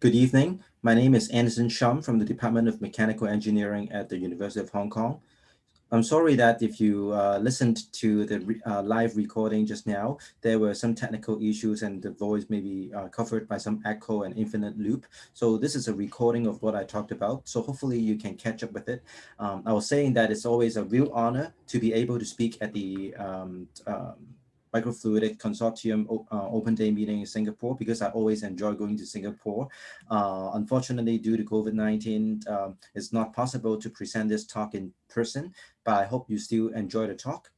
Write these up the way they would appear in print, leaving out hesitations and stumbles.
Good evening. My name is Anderson Shum from the Department of Mechanical Engineering at the University of Hong Kong. I'm sorry that if you listened to the live recording just now, there were some technical issues and the voice may be covered by some echo and infinite loop. So this is a recording of what I talked about. So hopefully you can catch up with it. I was saying that it's always a real honor to be able to speak at the Microfluidics Consortium Open Day meeting in Singapore because I always enjoy going to Singapore. Unfortunately, due to COVID-19, it's not possible to present this talk in person, but I hope you still enjoy the talk.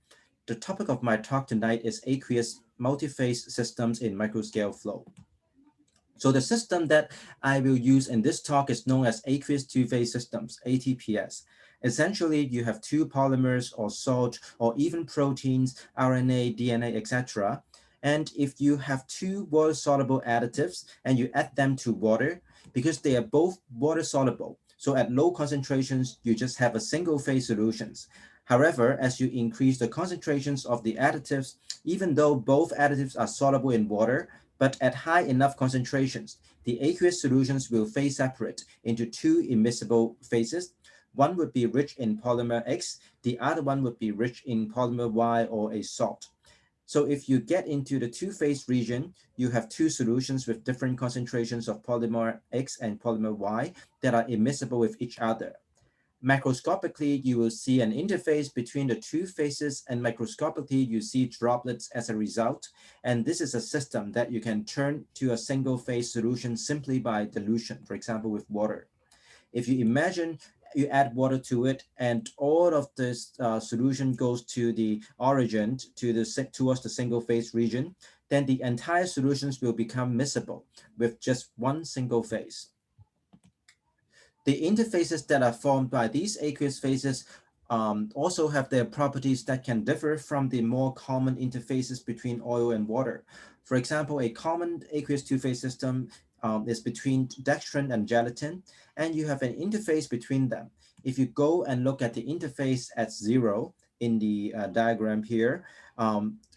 The topic of my talk tonight is aqueous multiphase systems in microscale flow. So the system that I will use in this talk is known as aqueous two-phase systems, ATPS. Essentially, you have two polymers or salt or even proteins, RNA, DNA, etc. And if you have two water-soluble additives and you add them to water, because they are both water-soluble, so at low concentrations, you just have a single-phase solutions. However, as you increase the concentrations of the additives, even though both additives are soluble in water, but at high enough concentrations, the aqueous solutions will phase separate into two immiscible phases. One would be rich in polymer X, the other one would be rich in polymer Y or a salt. So if you get into the two-phase region, you have two solutions with different concentrations of polymer X and polymer Y that are immiscible with each other. Macroscopically, you will see an interface between the two phases, and microscopically, you see droplets as a result. And this is a system that you can turn to a single phase solution simply by dilution, for example, with water. If you imagine you add water to it and all of this solution goes to the origin, towards the single phase region, then the entire solutions will become miscible with just one single phase. The interfaces that are formed by these aqueous phases also have their properties that can differ from the more common interfaces between oil and water. For example, a common aqueous two-phase system is between dextrin and gelatin, and you have an interface between them. If you go and look at the interface at 0 in the diagram here,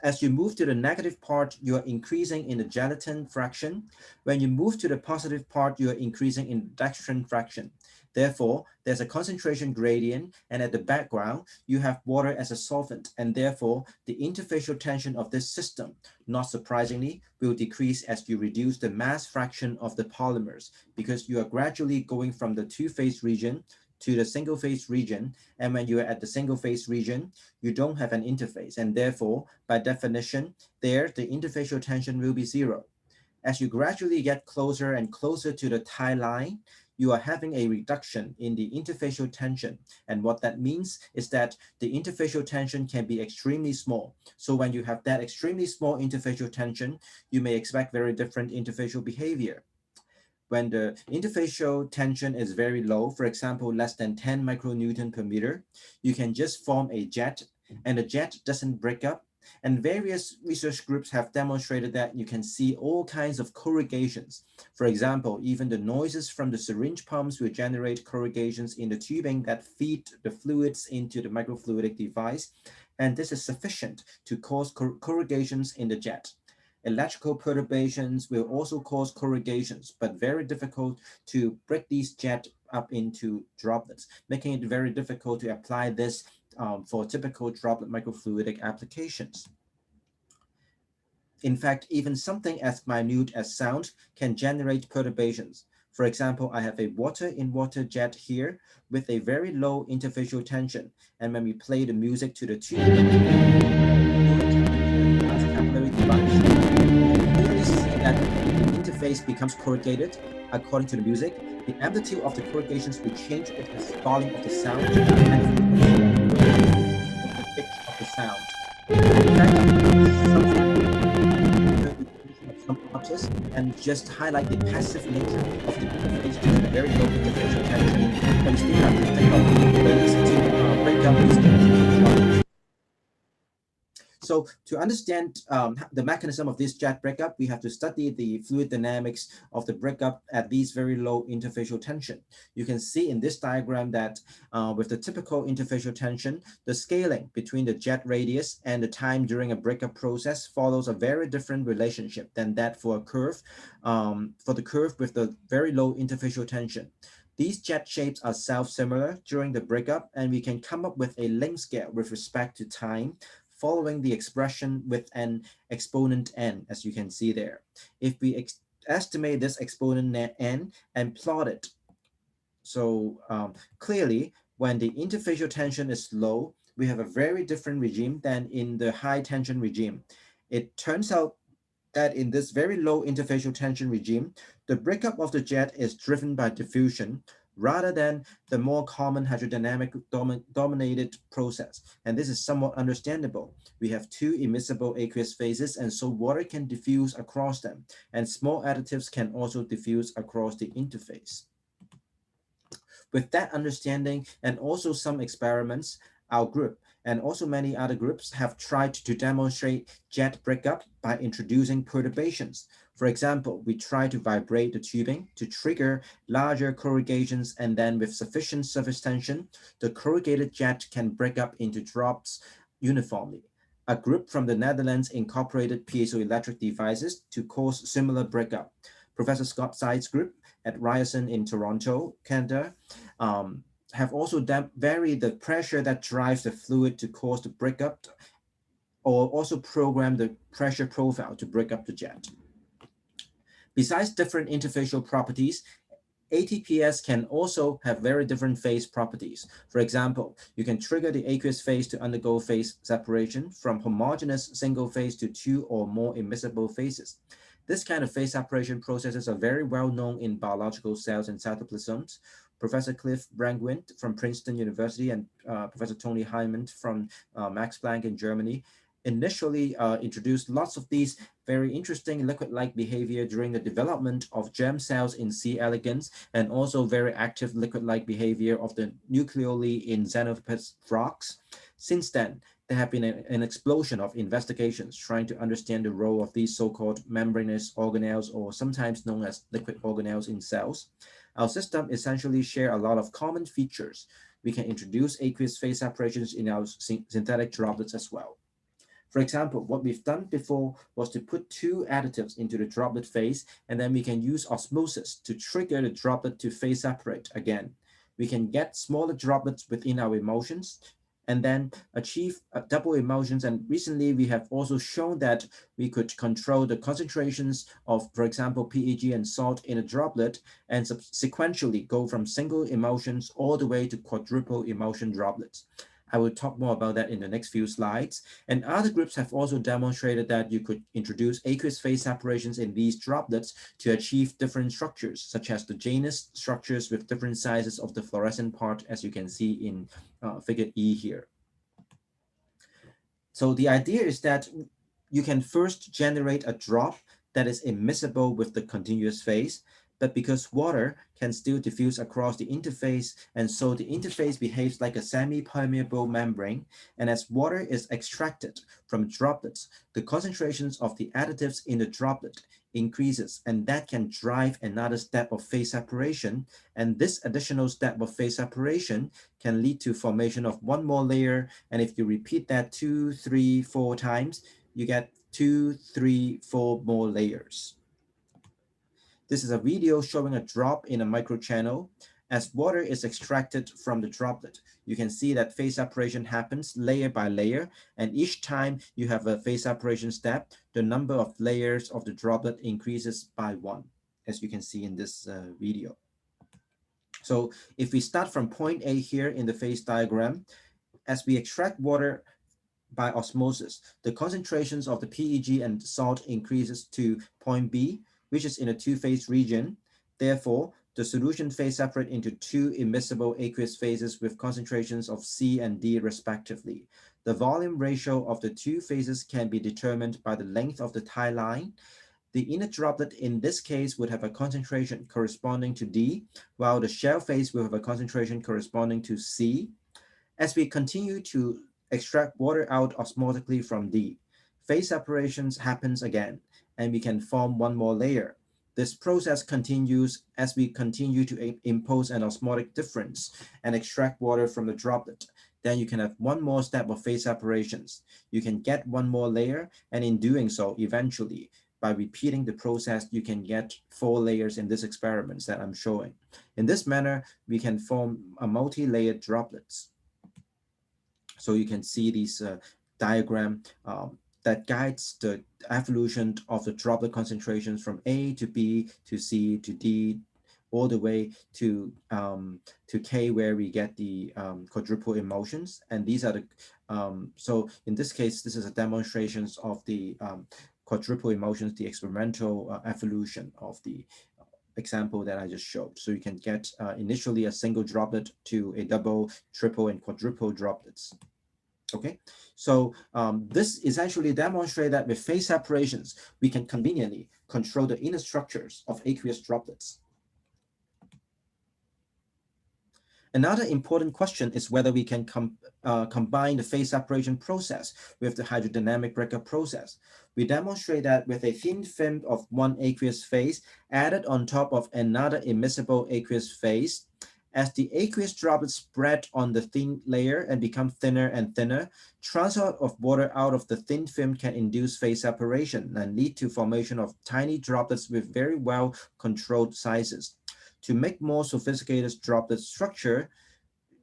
as you move to the negative part, you are increasing in the gelatin fraction. When you move to the positive part, you are increasing in dextrin fraction. Therefore, there's a concentration gradient, and at the background, you have water as a solvent, and therefore, the interfacial tension of this system, not surprisingly, will decrease as you reduce the mass fraction of the polymers, because you are gradually going from the two-phase region to the single phase region, and when you are at the single phase region, you don't have an interface, and therefore, by definition, there the interfacial tension will be 0. As you gradually get closer and closer to the tie line, you are having a reduction in the interfacial tension. And what that means is that the interfacial tension can be extremely small. So when you have that extremely small interfacial tension, you may expect very different interfacial behavior. When the interfacial tension is very low, for example, less than 10 micronewton per meter, you can just form a jet, and the jet doesn't break up. And various research groups have demonstrated that you can see all kinds of corrugations. For example, even the noises from the syringe pumps will generate corrugations in the tubing that feed the fluids into the microfluidic device. And this is sufficient to cause corrugations in the jet. Electrical perturbations will also cause corrugations, but very difficult to break these jets up into droplets, making it very difficult to apply this for typical droplet microfluidic applications. In fact, even something as minute as sound can generate perturbations. For example, I have a water-in-water jet here with a very low interfacial tension, and when we play the music to the tube, capillary device, you clearly see that the interface becomes corrugated according to the music. The amplitude of the corrugations will change with the volume of the sound and the pitch of the sound. In fact, some artists and just highlight the passive nature of the interface to the very low interfacial tension, but we still have to think of ways to break up these tensions. So to understand the mechanism of this jet breakup, we have to study the fluid dynamics of the breakup at these very low interfacial tension. You can see in this diagram that with the typical interfacial tension, the scaling between the jet radius and the time during a breakup process follows a very different relationship than that for a curve, for the curve with the very low interfacial tension. These jet shapes are self-similar during the breakup, and we can come up with a length scale with respect to time following the expression with an exponent n, as you can see there. If we estimate this exponent n and plot it, so clearly when the interfacial tension is low, we have a very different regime than in the high tension regime. It turns out that in this very low interfacial tension regime, the breakup of the jet is driven by diffusion rather than the more common hydrodynamic dominated process. And this is somewhat understandable. We have two immiscible aqueous phases, and so water can diffuse across them, and small additives can also diffuse across the interface. With that understanding and also some experiments, our group and also many other groups have tried to demonstrate jet breakup by introducing perturbations. For example, we try to vibrate the tubing to trigger larger corrugations, and then with sufficient surface tension, the corrugated jet can break up into drops uniformly. A group from the Netherlands incorporated piezoelectric devices to cause similar breakup. Professor Scott Seid's group at Ryerson in Toronto, Canada, have also varied the pressure that drives the fluid to cause the breakup, or also program the pressure profile to break up the jet. Besides different interfacial properties, ATPS can also have very different phase properties. For example, you can trigger the aqueous phase to undergo phase separation from homogeneous single phase to two or more immiscible phases. This kind of phase separation processes are very well known in biological cells and cytoplasms. Professor Cliff Brangwint from Princeton University and Professor Tony Hyman from Max Planck in Germany initially introduced lots of these very interesting liquid-like behavior during the development of germ cells in C. elegans, and also very active liquid-like behavior of the nucleoli in Xenopus frogs. Since then, there have been an explosion of investigations trying to understand the role of these so-called membranous organelles, or sometimes known as liquid organelles in cells. Our system essentially share a lot of common features. We can introduce aqueous phase separations in our synthetic droplets as well. For example, what we've done before was to put two additives into the droplet phase, and then we can use osmosis to trigger the droplet to phase separate again. We can get smaller droplets within our emulsions and then achieve double emulsions. And recently we have also shown that we could control the concentrations of, for example, PEG and salt in a droplet, and sequentially go from single emulsions all the way to quadruple emulsion droplets. I will talk more about that in the next few slides. And other groups have also demonstrated that you could introduce aqueous phase separations in these droplets to achieve different structures, such as the Janus structures with different sizes of the fluorescent part, as you can see in figure E here. So the idea is that you can first generate a drop that is immiscible with the continuous phase, but because water can still diffuse across the interface, and so the interface behaves like a semi-permeable membrane, and as water is extracted from droplets, the concentrations of the additives in the droplet increases, and that can drive another step of phase separation, and this additional step of phase separation can lead to formation of one more layer, and if you repeat that 2, 3, 4 times, you get 2, 3, 4 more layers. This is a video showing a drop in a microchannel. As water is extracted from the droplet, you can see that phase separation happens layer by layer, and each time you have a phase separation step, the number of layers of the droplet increases by 1, as you can see in this video. So if we start from point A here in the phase diagram, as we extract water by osmosis, the concentrations of the PEG and salt increases to point B, which is in a two-phase region. Therefore, the solution phase separate into two immiscible aqueous phases with concentrations of C and D respectively. The volume ratio of the two phases can be determined by the length of the tie line. The inner droplet in this case would have a concentration corresponding to D, while the shell phase will have a concentration corresponding to C. As we continue to extract water out osmotically from D. Phase separations happens again, and we can form one more layer. This process continues as we continue to impose an osmotic difference and extract water from the droplet. Then you can have one more step of phase separations. You can get one more layer, and in doing so, eventually, by repeating the process, you can get 4 layers in this experiment that I'm showing. In this manner, we can form a multi-layered droplets. So you can see this diagram that guides the evolution of the droplet concentrations from A to B to C to D, all the way to K, where we get the quadruple emulsions. And these are the, so in this case, this is a demonstration of the quadruple emulsions, the experimental evolution of the example that I just showed. So you can get initially a single droplet to a double, triple, and quadruple droplets. Okay, so this essentially demonstrates that with phase separations, we can conveniently control the inner structures of aqueous droplets. Another important question is whether we can combine the phase separation process with the hydrodynamic breakup process. We demonstrate that with a thin film of one aqueous phase added on top of another immiscible aqueous phase, as the aqueous droplets spread on the thin layer and become thinner and thinner, transfer of water out of the thin film can induce phase separation and lead to formation of tiny droplets with very well controlled sizes. To make more sophisticated droplet structure,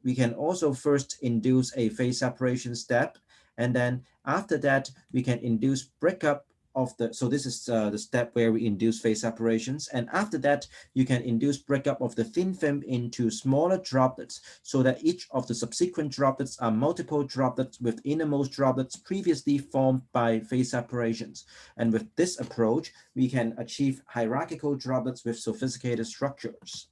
we can also first induce a phase separation step, and then after that, we can induce breakup of the, so this is the step where we induce phase separations, and after that, you can induce breakup of the thin film into smaller droplets, so that each of the subsequent droplets are multiple droplets with innermost droplets previously formed by phase separations. And with this approach, we can achieve hierarchical droplets with sophisticated structures.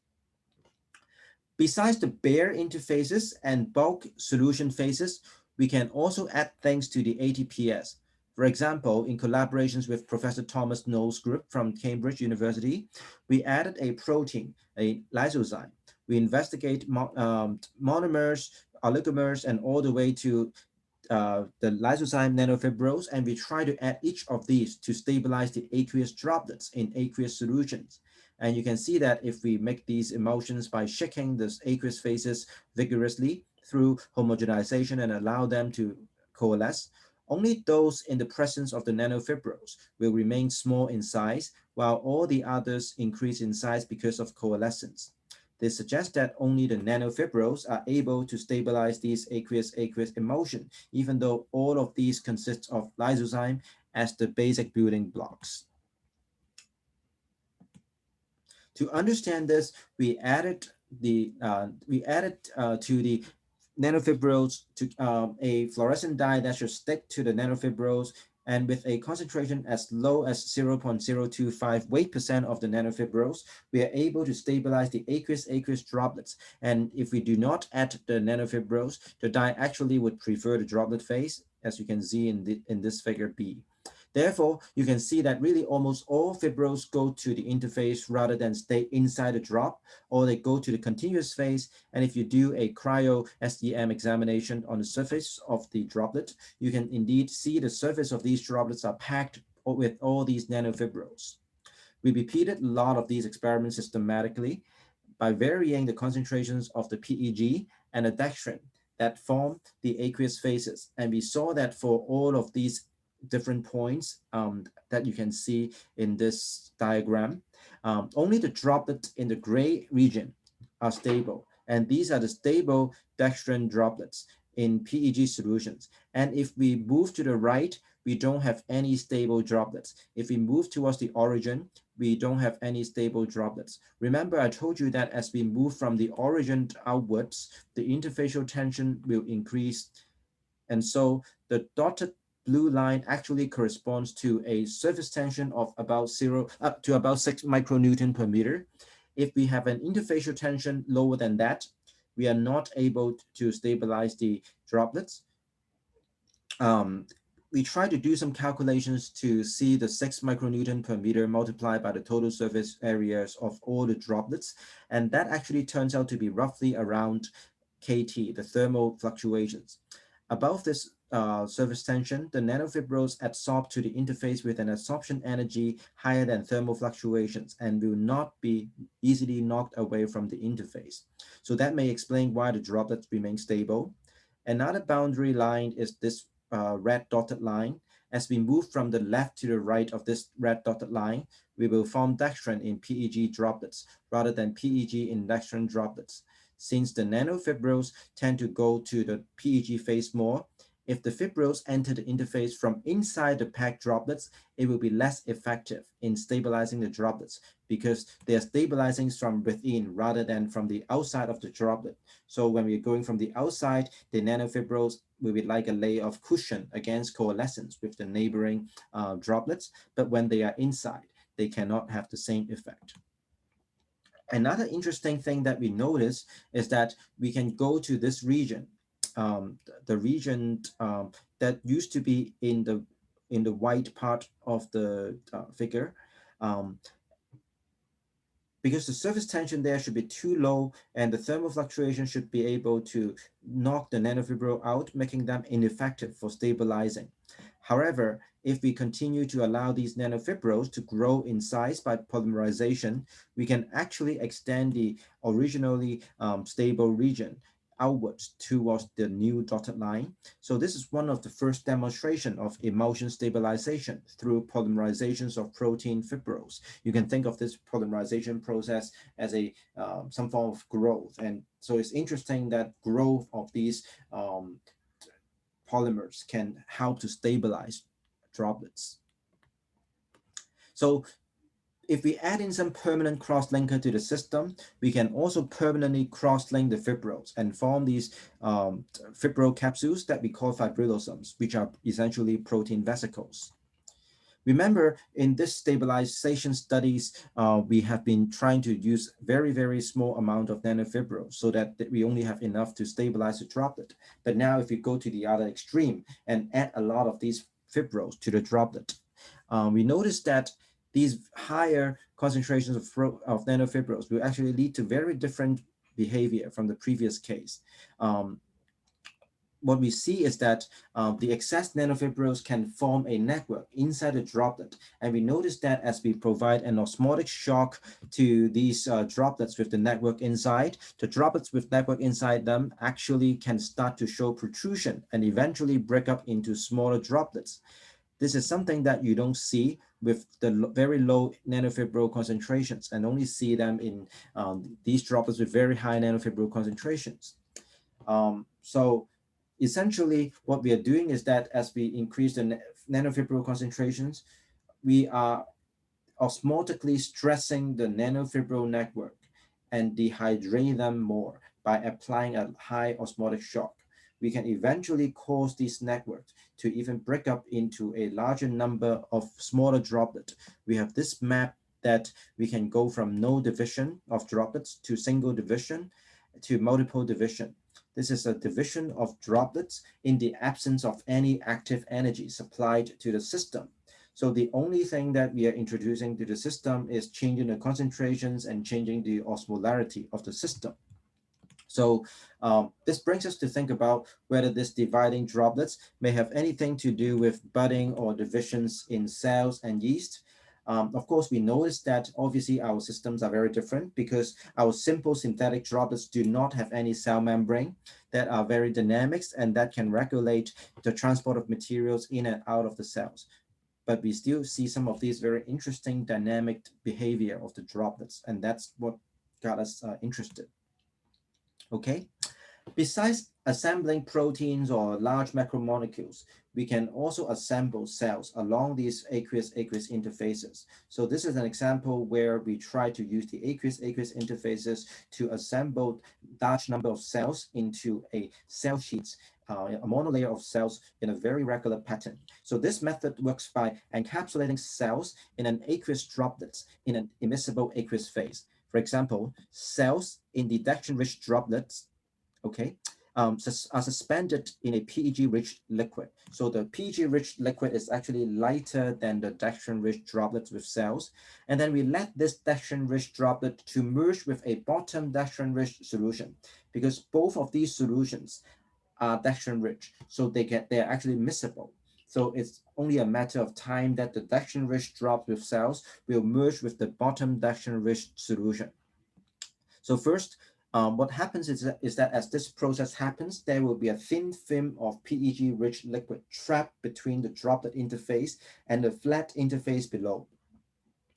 Besides the bare interfaces and bulk solution phases, we can also add things to the ATPS. For example, in collaborations with Professor Thomas Knowles' group from Cambridge University, we added a protein, a lysozyme. We investigate monomers, oligomers, and all the way to the lysozyme nanofibrils, and we try to add each of these to stabilize the aqueous droplets in aqueous solutions. And you can see that if we make these emulsions by shaking the aqueous phases vigorously through homogenization and allow them to coalesce, only those in the presence of the nanofibrils will remain small in size, while all the others increase in size because of coalescence. This suggests that only the nanofibrils are able to stabilize these aqueous emulsion, even though all of these consist of lysozyme as the basic building blocks. To understand this, we added to the nanofibrils to a fluorescent dye that should stick to the nanofibrils, and with a concentration as low as 0.025 weight percent of the nanofibrils, we are able to stabilize the aqueous droplets. And if we do not add the nanofibrils, the dye actually would prefer the droplet phase, as you can see in this figure B. Therefore, you can see that really almost all fibrils go to the interface rather than stay inside the drop, or they go to the continuous phase. And if you do a cryo-SEM examination on the surface of the droplet, you can indeed see the surface of these droplets are packed with all these nanofibrils. We repeated a lot of these experiments systematically by varying the concentrations of the PEG and the dextrin that form the aqueous phases. And we saw that for all of these different points that you can see in this diagram, only the droplets in the gray region are stable. And these are the stable dextrin droplets in PEG solutions. And if we move to the right, we don't have any stable droplets. If we move towards the origin, we don't have any stable droplets. Remember, I told you that as we move from the origin outwards, the interfacial tension will increase. And so the dotted blue line actually corresponds to a surface tension of about 6 micronewton per meter. If we have an interfacial tension lower than that, we are not able to stabilize the droplets. We try to do some calculations to see the 6 micronewton per meter multiplied by the total surface areas of all the droplets. And that actually turns out to be roughly around KT, the thermal fluctuations. Above this surface tension, the nanofibrils adsorb to the interface with an absorption energy higher than thermal fluctuations and will not be easily knocked away from the interface. So that may explain why the droplets remain stable. Another boundary line is this red dotted line. As we move from the left to the right of this red dotted line, we will form dextran in PEG droplets rather than PEG in dextran droplets. Since the nanofibrils tend to go to the PEG phase more, if the fibrils enter the interface from inside the packed droplets, it will be less effective in stabilizing the droplets because they are stabilizing from within rather than from the outside of the droplet. So when we're going from the outside, the nanofibrils will be like a layer of cushion against coalescence with the neighboring droplets, but when they are inside, they cannot have the same effect. Another interesting thing that we notice is that we can go to this region, the region that used to be in the white part of the figure, um, because the surface tension there should be too low and the thermal fluctuation should be able to knock the nanofibril out, making them ineffective for stabilizing. However, if we continue to allow these nanofibrils to grow in size by polymerization, we can actually extend the originally stable region outwards towards the new dotted line. So this is one of the first demonstration of emulsion stabilization through polymerizations of protein fibrils. You can think of this polymerization process as a some form of growth. And so it's interesting that growth of these polymers can help to stabilize droplets. So if we add in some permanent cross-linker to the system, we can also permanently cross-link the fibrils and form these fibril capsules that we call fibrillosomes, which are essentially protein vesicles. Remember, in this stabilization studies, we have been trying to use very, very small amount of nanofibrils so that we only have enough to stabilize the droplet. But now if we go to the other extreme and add a lot of these fibrils to the droplet, we notice that these higher concentrations of nanofibrils will actually lead to very different behavior from the previous case. What we see is that the excess nanofibrils can form a network inside the droplet. And we notice that as we provide an osmotic shock to these droplets with the network inside, the droplets with network inside them actually can start to show protrusion and eventually break up into smaller droplets. This is something that you don't see with the very low nanofibril concentrations and only see them in these droplets with very high nanofibril concentrations. So essentially what we are doing is that as we increase the nanofibril concentrations, we are osmotically stressing the nanofibril network and dehydrating them more by applying a high osmotic shock. We can eventually cause these networks to even break up into a larger number of smaller droplets. We have this map that we can go from no division of droplets to single division to multiple division. This is a division of droplets in the absence of any active energy supplied to the system. So the only thing that we are introducing to the system is changing the concentrations and changing the osmolarity of the system. So this brings us to think about whether this dividing droplets may have anything to do with budding or divisions in cells and yeast. Of course, we notice that obviously our systems are very different because our simple synthetic droplets do not have any cell membrane that are very dynamic and that can regulate the transport of materials in and out of the cells. But we still see some of these very interesting dynamic behavior of the droplets, and that's what got us interested. Okay. Besides assembling proteins or large macromolecules, we can also assemble cells along these aqueous-aqueous interfaces. So this is an example where we try to use the aqueous-aqueous interfaces to assemble large number of cells into a cell sheets, a monolayer of cells in a very regular pattern. So this method works by encapsulating cells in an aqueous droplets in an immiscible aqueous phase. For example, cells in the dextran-rich droplets, okay, are suspended in a PEG-rich liquid. So the PEG-rich liquid is actually lighter than the dextran-rich droplets with cells. And then we let this dextran-rich droplet to merge with a bottom dextran-rich solution because both of these solutions are dextrin rich, so they're actually miscible. So it's only a matter of time that the dextrin rich drops with cells will merge with the bottom dextrin rich solution. So first, what happens is that as this process happens, there will be a thin film of PEG-rich liquid trapped between the droplet interface and the flat interface below.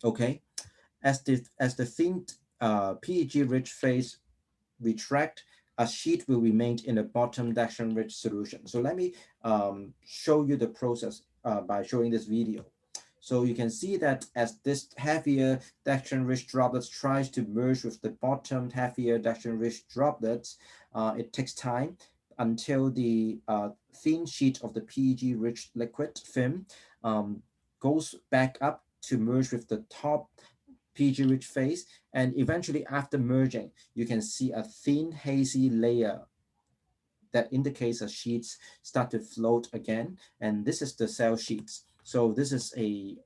Okay, as the thin PEG-rich phase retract, a sheet will remain in the bottom dextrin-rich solution. So let me show you the process by showing this video. So you can see that as this heavier dextrin-rich droplets tries to merge with the bottom heavier dextrin-rich droplets, it takes time until the thin sheet of the PEG-rich liquid film goes back up to merge with the top PEG-rich phase, and eventually after merging, you can see a thin hazy layer that indicates the sheets start to float again, and this is the cell sheets. So this is a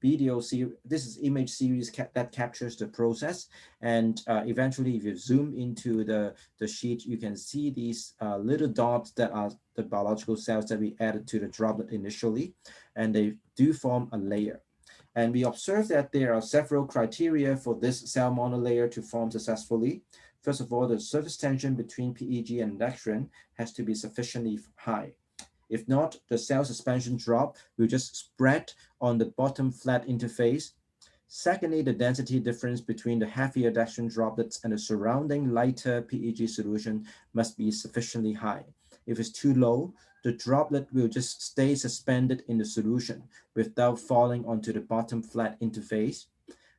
this is image series that captures the process, and eventually if you zoom into the sheet, you can see these little dots that are the biological cells that we added to the droplet initially, and they do form a layer. And we observe that there are several criteria for this cell monolayer to form successfully. First of all, the surface tension between PEG and dextrin has to be sufficiently high. If not, the cell suspension drop will just spread on the bottom flat interface. Secondly, the density difference between the heavier dextrin droplets and the surrounding lighter PEG solution must be sufficiently high. If it's too low, the droplet will just stay suspended in the solution without falling onto the bottom flat interface.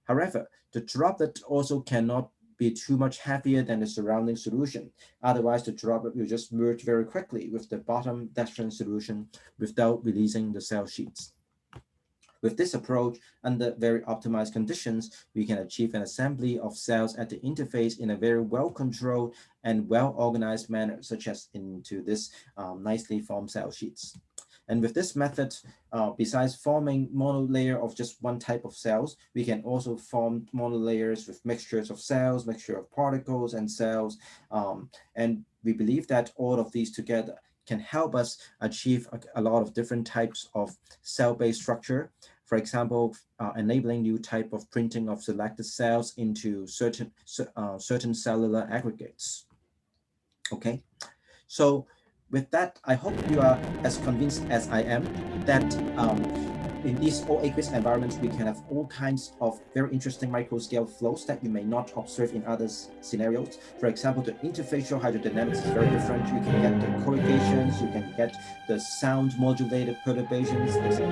However, the droplet also cannot be too much heavier than the surrounding solution. Otherwise, the droplet will just merge very quickly with the bottom dextrin solution without releasing the cell sheets. With this approach, under very optimized conditions, we can achieve an assembly of cells at the interface in a very well-controlled and well-organized manner, such as into this nicely formed cell sheets. And with this method, besides forming monolayer of just one type of cells, we can also form monolayers with mixtures of cells, mixture of particles and cells. And we believe that all of these together can help us achieve a lot of different types of cell-based structure. For example, enabling new type of printing of selected cells into certain cellular aggregates. Okay, so with that, I hope you are as convinced as I am that in these all aqueous environments, we can have all kinds of very interesting microscale flows that you may not observe in other scenarios. For example, the interfacial hydrodynamics is very different. You can get the corrugations, you can get the sound modulated perturbations, etc.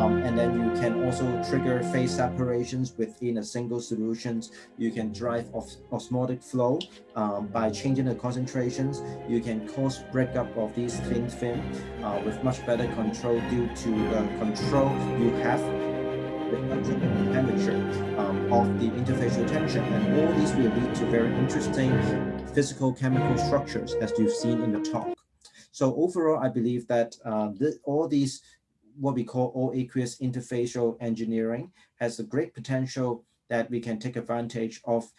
And then you can also trigger phase separations within a single solutions. You can drive osmotic flow by changing the concentrations. You can cause breakup of these thin film with much better control due to the control you have with the temperature of the interfacial tension. And all these will lead to very interesting physical chemical structures, as you've seen in the talk. So overall, I believe that all these, what we call all aqueous interfacial engineering, has a great potential that we can take advantage of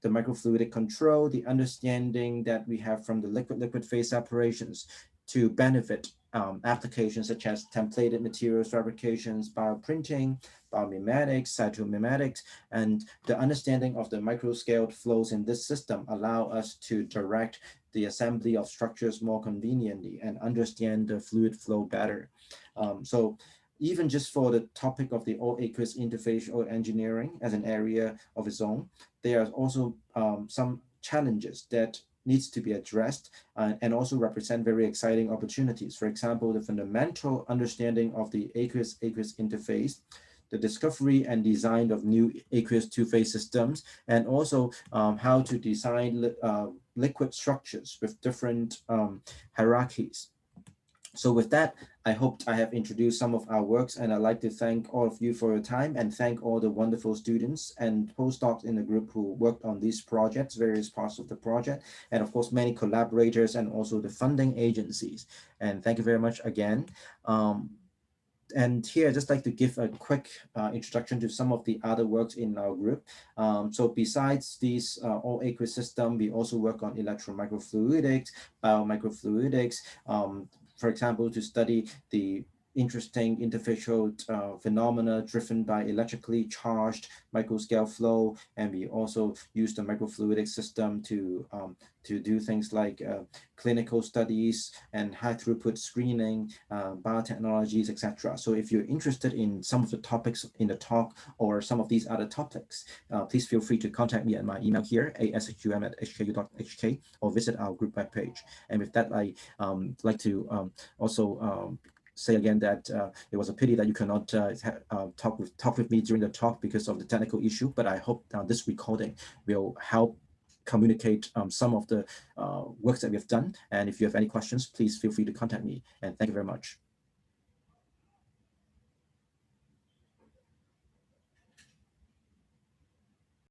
the microfluidic control, the understanding that we have from the liquid-liquid phase separations to benefit applications such as templated materials fabrications, bioprinting, biomimetics, cytomimetics, and the understanding of the microscaled flows in this system allow us to direct the assembly of structures more conveniently and understand the fluid flow better. So even just for the topic of the all aqueous interfacial engineering as an area of its own, there are also some challenges that needs to be addressed and also represent very exciting opportunities. For example, the fundamental understanding of the aqueous-aqueous interface, the discovery and design of new aqueous two-phase systems, and also how to design liquid structures with different hierarchies. So with that, I hope I have introduced some of our works, and I'd like to thank all of you for your time and thank all the wonderful students and postdocs in the group who worked on these projects, various parts of the project, and of course, many collaborators and also the funding agencies. And thank you very much again. And here I'd just like to give a quick introduction to some of the other works in our group. So besides these all aqueous system, we also work on electromicrofluidics, biomicrofluidics, for example, to study the interesting interfacial phenomena driven by electrically charged microscale flow. And we also use the microfluidic system to do things like clinical studies and high throughput screening, biotechnologies, etc. So if you're interested in some of the topics in the talk or some of these other topics, please feel free to contact me at my email here, ashum@hku.hk, or visit our group webpage. And with that, I like to also say again that it was a pity that you cannot talk with me during the talk because of the technical issue, but I hope this recording will help communicate some of the works that we have done. And if you have any questions, please feel free to contact me. And thank you very much.